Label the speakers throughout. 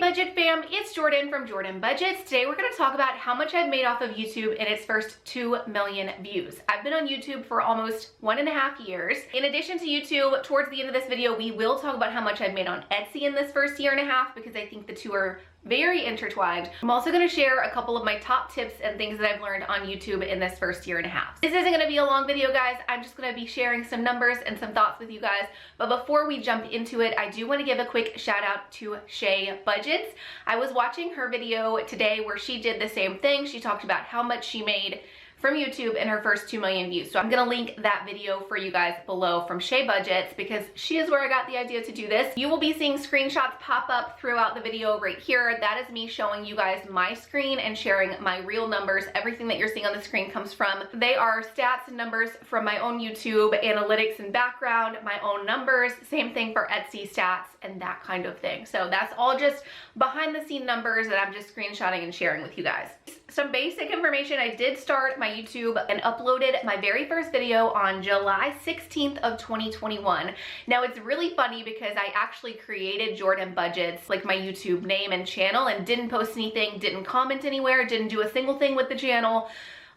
Speaker 1: Budget fam, it's Jordan from Jordan Budgets. Today we're going to talk about how much I've made off of YouTube in its first 2 million views. I've been on YouTube for almost 1.5 years. In addition to YouTube, towards the end of this video, we will talk about how much I've made on Etsy in this first 1.5 years because I think the two are very intertwined. I'm also going to share a couple of my top tips and things that I've learned on YouTube in this first 1.5 years. This isn't going to be a long video, guys. I'm just going to be sharing some numbers and some thoughts with you guys. But before we jump into it, I do want to give a quick shout out to Shay Budgets. I was watching her video today where she did the same thing. She talked about how much she made from YouTube in her first 2 million views. So I'm gonna link that video for you guys below from Shay Budgets because she is where I got the idea to do this. You will be seeing screenshots pop up throughout the video right here. That is me showing you guys my screen and sharing my real numbers. Everything that you're seeing on the screen comes from, they are stats and numbers from my own YouTube, analytics and background, my own numbers, same thing for Etsy stats and that kind of thing. So that's all just behind the scene numbers that I'm just screenshotting and sharing with you guys. Some basic information, I did start my YouTube and uploaded my very first video on July 16th of 2021. Now it's really funny because I actually created Jordan Budgets, like my YouTube name and channel, and didn't post anything, didn't comment anywhere, didn't do a single thing with the channel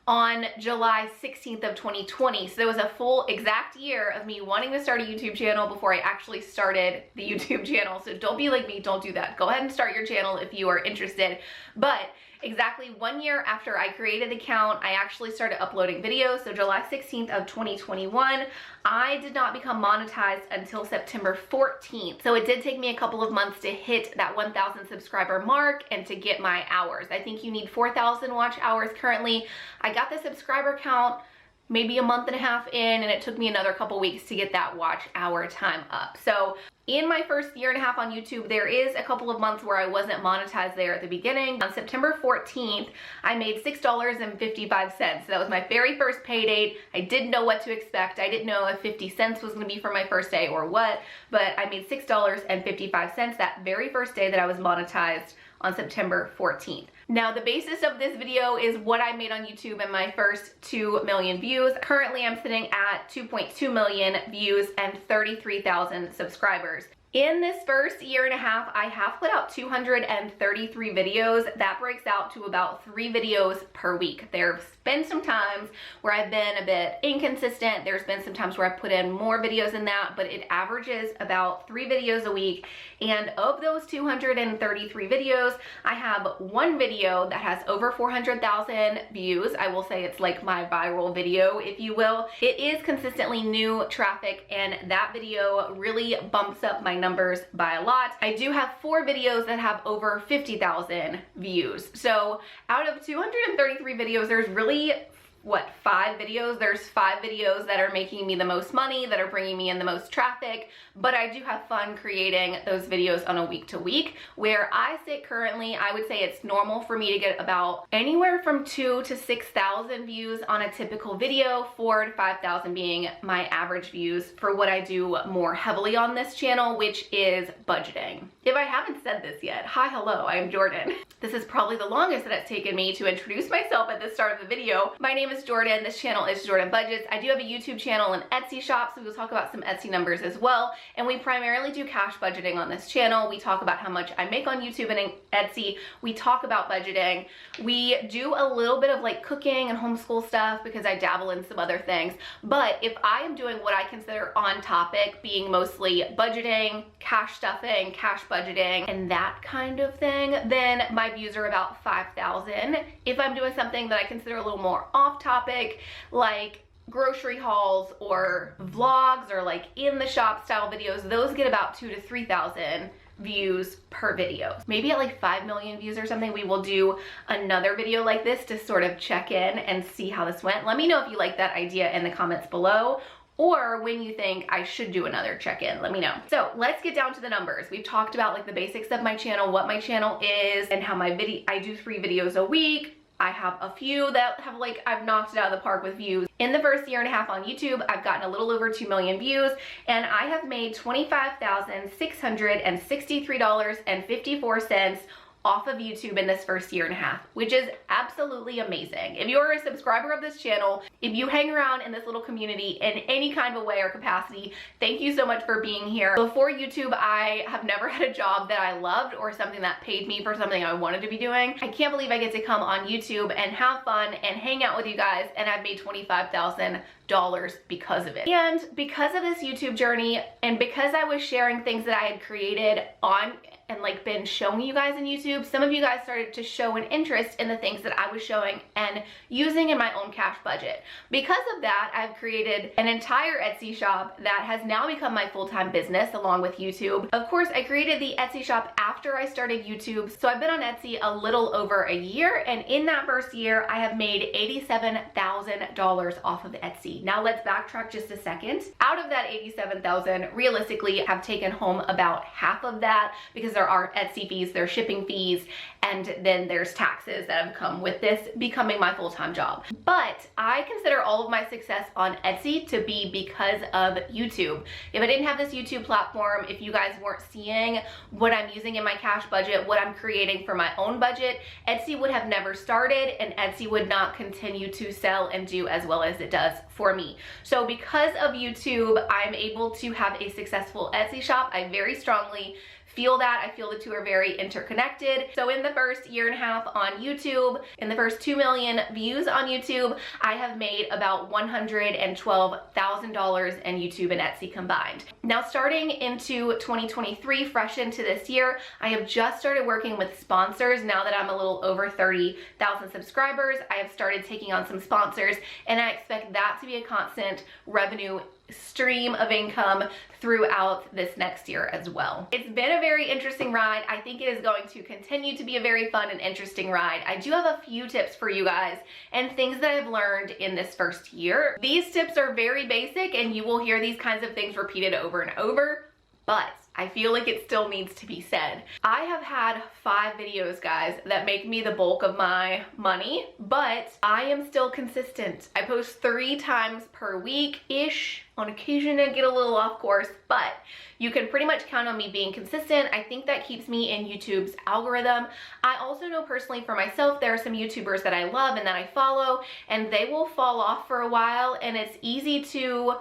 Speaker 1: on July 16th of 2020. So there was a full exact year of me wanting to start a YouTube channel before I actually started the YouTube channel. So don't be like me, don't do that. Go ahead and start your channel if you are interested. But exactly 1 year after I created the account, I actually started uploading videos. So July 16th of 2021, I did not become monetized until September 14th. So it did take me a couple of months to hit that 1,000 subscriber mark and to get my hours. I think you need 4,000 watch hours currently. I got the subscriber count maybe a 1.5 months in, and it took me another couple weeks to get that watch hour time up. So in my first 1.5 years on YouTube, there is a couple of months where I wasn't monetized there at the beginning. On September 14th, I made $6.55. That was my very first pay date. I didn't know what to expect. I didn't know if 50 cents was gonna be for my first day or what, but I made $6.55 that very first day that I was monetized on September 14th. Now the basis of this video is what I made on YouTube in my first 2 million views. Currently I'm sitting at 2.2 million views and 33,000 subscribers. In this first 1.5 years, I have put out 233 videos. That breaks out to about 3 videos per week. There's been some times where I've been a bit inconsistent. There's been some times where I put in more videos than that, but it averages about 3 videos a week. And of those 233 videos, I have 1 video that has over 400,000 views. I will say it's like my viral video, if you will. It is consistently new traffic, and that video really bumps up my numbers by a lot. I do have 4 videos that have over 50,000 views. So out of 233 videos, there's really, what, 5 videos? There's 5 videos that are making me the most money, that are bringing me in the most traffic, but I do have fun creating those videos on a week to week. Where I sit currently, I would say it's normal for me to get about anywhere from 2,000 to 6,000 views on a typical video, 4,000 to 5,000 being my average views for what I do more heavily on this channel, which is budgeting. If I haven't said this yet, hi, hello, I am Jordan. This is probably the longest that it's taken me to introduce myself at the start of the video. My name is Jordan. This channel is Jordan Budgets. I do have a YouTube channel and Etsy shop, so we'll talk about some Etsy numbers as well. And we primarily do cash budgeting on this channel. We talk about how much I make on YouTube and Etsy. We talk about budgeting. We do a little bit of like cooking and homeschool stuff because I dabble in some other things. But if I am doing what I consider on topic, being mostly budgeting, cash stuffing, cash budgeting, and that kind of thing, then my views are about 5,000. If I'm doing something that I consider a little more off topic, like grocery hauls or vlogs or like in the shop style videos, those get about 2,000 to 3,000 views per video. Maybe at like 5 million views or something, we will do another video like this to sort of check in and see how this went. Let me know if you like that idea in the comments below, or when you think I should do another check-in, let me know. So let's get down to the numbers. We've talked about like the basics of my channel, what my channel is, and how I do 3 videos a week. I have a few that have like, I've knocked it out of the park with views. In the first 1.5 years on YouTube, I've gotten a little over 2 million views, and I have made $25,663.54 off of YouTube in this first year and a half, which is absolutely amazing. If you're a subscriber of this channel, if you hang around in this little community in any kind of way or capacity, thank you so much for being here. Before YouTube, I have never had a job that I loved or something that paid me for something I wanted to be doing. I can't believe I get to come on YouTube and have fun and hang out with you guys, and I've made $25,000 because of it. And because of this YouTube journey, and because I was sharing things that I had created on and like been showing you guys in YouTube, some of you guys started to show an interest in the things that I was showing and using in my own cash budget. Because of that, I've created an entire Etsy shop that has now become my full-time business along with YouTube. Of course, I created the Etsy shop after I started YouTube, so I've been on Etsy a little over a year, and in that first year, I have made $87,000 off of Etsy. Now let's backtrack just a second. Out of that $87,000, realistically, I've taken home about half of that because there are Etsy fees, there's shipping fees, and then there's taxes that have come with this becoming my full-time job. But I consider all of my success on Etsy to be because of YouTube. If I didn't have this YouTube platform, if you guys weren't seeing what I'm using in my cash budget, what I'm creating for my own budget, Etsy would have never started, and Etsy would not continue to sell and do as well as it does for me. So because of YouTube, I'm able to have a successful Etsy shop. I very strongly feel that. I feel the two are very interconnected. So in the first year and a half on YouTube, in the first 2 million views on YouTube, I have made about $112,000 in YouTube and Etsy combined. Now starting into 2023, fresh into this year, I have just started working with sponsors. Now that I'm a little over 30,000 subscribers, I have started taking on some sponsors, and I expect that to be a constant revenue stream of income throughout this next year as well. It's been a very interesting ride. I think it is going to continue to be a very fun and interesting ride. I do have a few tips for you guys and things that I've learned in this first year. These tips are very basic, and you will hear these kinds of things repeated over and over, but I feel like it still needs to be said. I have had 5 videos, guys, that make me the bulk of my money, but I am still consistent. I post 3 times per week-ish. On occasion I get a little off course, but you can pretty much count on me being consistent. I think that keeps me in YouTube's algorithm. I also know personally for myself, there are some YouTubers that I love and that I follow, and they will fall off for a while, and it's easy to,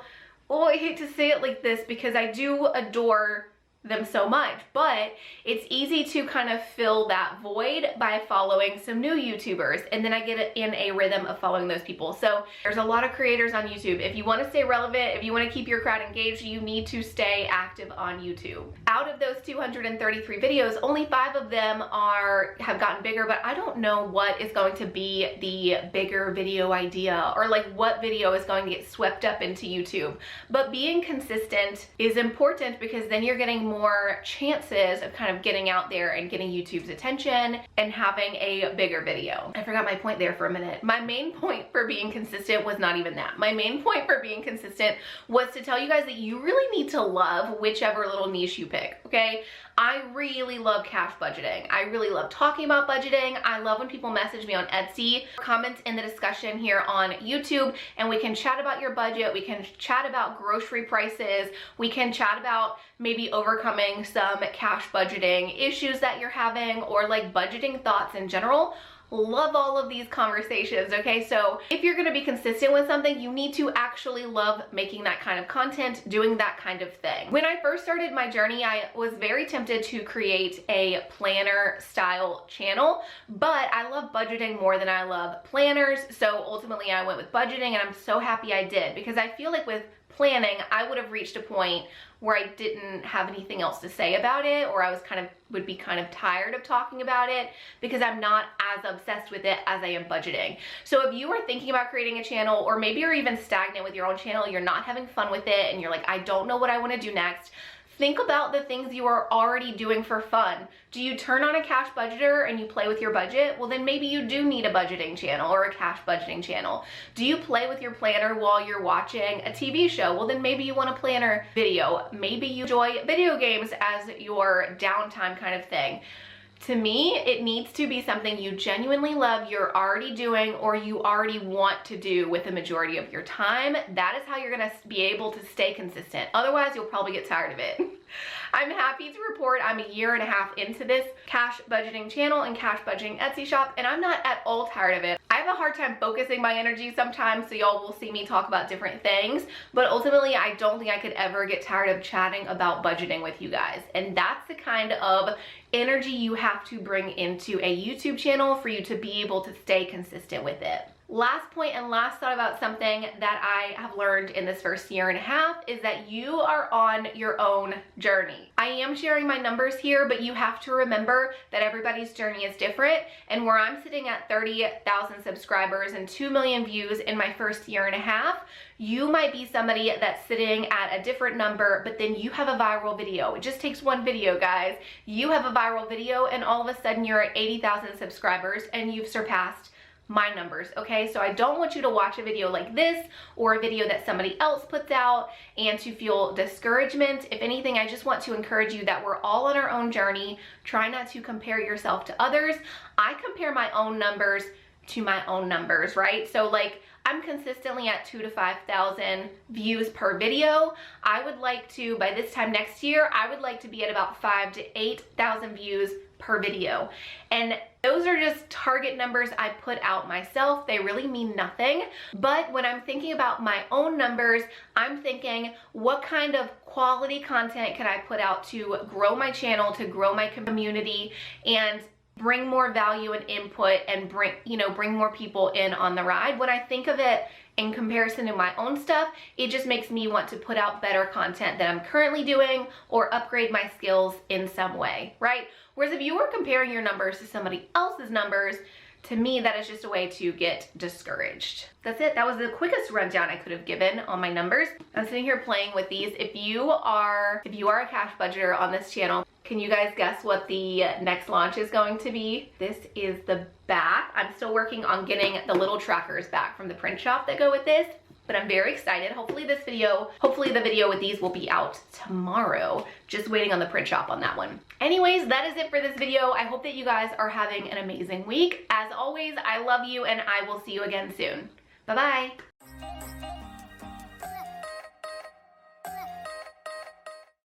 Speaker 1: oh, I hate to say it like this because I do adore them so much, but it's easy to kind of fill that void by following some new YouTubers, and then I get in a rhythm of following those people. So there's a lot of creators on YouTube. If you want to stay relevant, if you want to keep your crowd engaged, you need to stay active on YouTube. Out of those 233 videos, only 5 of them have gotten bigger, but I don't know what is going to be the bigger video idea, or like what video is going to get swept up into YouTube. But being consistent is important because then you're getting more chances of kind of getting out there and getting YouTube's attention and having a bigger video. I forgot my point there for a minute. My main point for being consistent was not even that. My main point for being consistent was to tell you guys that you really need to love whichever little niche you pick, okay? I really love cash budgeting. I really love talking about budgeting. I love when people message me on Etsy, comment in the discussion here on YouTube, and we can chat about your budget. We can chat about grocery prices. We can chat about maybe overcoming some cash budgeting issues that you're having, or like budgeting thoughts in general. Love all of these conversations, okay? So if you're gonna be consistent with something, you need to actually love making that kind of content, doing that kind of thing. When I first started my journey, I was very tempted to create a planner style channel, but I love budgeting more than I love planners. So ultimately I went with budgeting, and I'm so happy I did, because I feel like with planning, I would have reached a point where I didn't have anything else to say about it, or I would be kind of tired of talking about it because I'm not as obsessed with it as I am budgeting. So if you are thinking about creating a channel, or maybe you're even stagnant with your own channel, you're not having fun with it, and you're like, I don't know what I want to do next, think about the things you are already doing for fun. Do you turn on a cash budgeter and you play with your budget? Well, then maybe you do need a budgeting channel or a cash budgeting channel. Do you play with your planner while you're watching a TV show? Well, then maybe you want a planner video. Maybe you enjoy video games as your downtime kind of thing. To me, it needs to be something you genuinely love, you're already doing, or you already want to do with the majority of your time. That is how you're gonna be able to stay consistent. Otherwise, you'll probably get tired of it. I'm happy to report I'm a year and a half into this cash budgeting channel and cash budgeting Etsy shop, and I'm not at all tired of it. I have a hard time focusing my energy sometimes, so y'all will see me talk about different things, but ultimately I don't think I could ever get tired of chatting about budgeting with you guys. And that's the kind of energy you have to bring into a YouTube channel for you to be able to stay consistent with it. Last point and last thought about something that I have learned in this first year and a half is that you are on your own journey. I am sharing my numbers here, but you have to remember that everybody's journey is different. And where I'm sitting at 30,000 subscribers and 2 million views in my first year and a half, you might be somebody that's sitting at a different number, but then you have a viral video. It just takes one video, guys. You have a viral video and all of a sudden you're at 80,000 subscribers and you've surpassed my numbers, okay? So I don't want you to watch a video like this or a video that somebody else puts out and to feel discouragement. If anything, I just want to encourage you that we're all on our own journey. Try not to compare yourself to others. I compare my own numbers to my own numbers, right? So like, I'm consistently at 2,000 to 5,000 views per video. I would like to, by this time next year, I would like to be at about 5,000 to 8,000 views per video. And those are just target numbers I put out myself. They really mean nothing. But when I'm thinking about my own numbers, I'm thinking, what kind of quality content can I put out to grow my channel, to grow my community, and bring more value and input and bring more people in on the ride. When I think of it in comparison to my own stuff, it just makes me want to put out better content that I'm currently doing or upgrade my skills in some way, right? Whereas if you were comparing your numbers to somebody else's numbers, to me, that is just a way to get discouraged. That's it. That was the quickest rundown I could have given on my numbers. I'm sitting here playing with these. If you are a cash budgeter on this channel, can you guys guess what the next launch is going to be? This is the back. I'm still working on getting the little trackers back from the print shop that go with this, but I'm very excited. Hopefully the video with these will be out tomorrow. Just waiting on the print shop on that one. Anyways, that is it for this video. I hope that you guys are having an amazing week. As always, I love you and I will see you again soon. Bye-bye.